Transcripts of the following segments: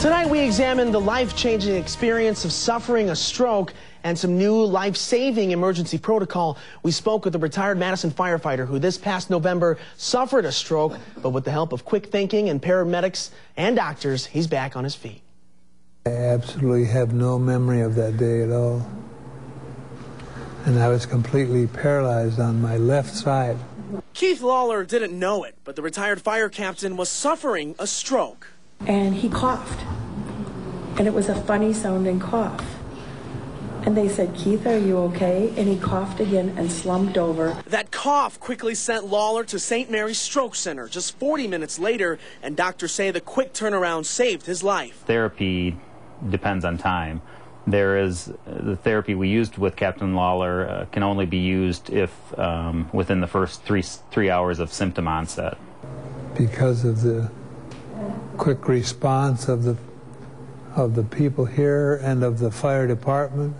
Tonight we examine the life-changing experience of suffering a stroke and some new life-saving emergency protocol. We spoke with a retired Madison firefighter who this past November suffered a stroke, but with the help of quick thinking and paramedics and doctors, he's back on his feet. I absolutely have no memory of that day at all. And I was completely paralyzed on my left side. Keith Lawler didn't know it, but the retired fire captain was suffering a stroke. And he coughed, and it was a funny sounding cough. And they said, "Keith, are you okay?" And he coughed again and slumped over. That cough quickly sent Lawler to St. Mary's Stroke Center just 40 minutes later, and doctors say the quick turnaround saved his life. Therapy depends on time. There is the therapy we used with Captain Lawler can only be used if within the first three hours of symptom onset. Because of the quick response of the people here and of the fire department,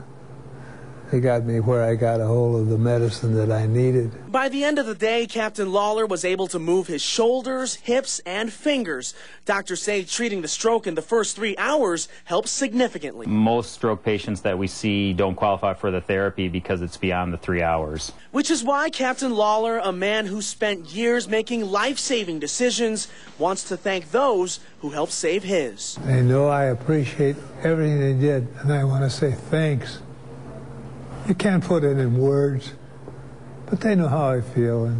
they got me where I got a hold of the medicine that I needed. By the end of the day, Captain Lawler was able to move his shoulders, hips, and fingers. Doctors say treating the stroke in the first 3 hours helps significantly. Most stroke patients that we see don't qualify for the therapy because it's beyond the 3 hours. Which is why Captain Lawler, a man who spent years making life-saving decisions, wants to thank those who helped save his. They know I appreciate everything they did, and I want to say thanks. You can't put it in words, but they know how I feel.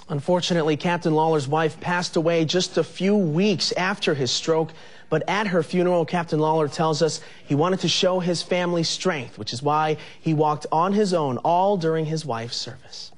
Unfortunately, Captain Lawler's wife passed away just a few weeks after his stroke, but at her funeral, Captain Lawler tells us he wanted to show his family strength, which is why he walked on his own all during his wife's service.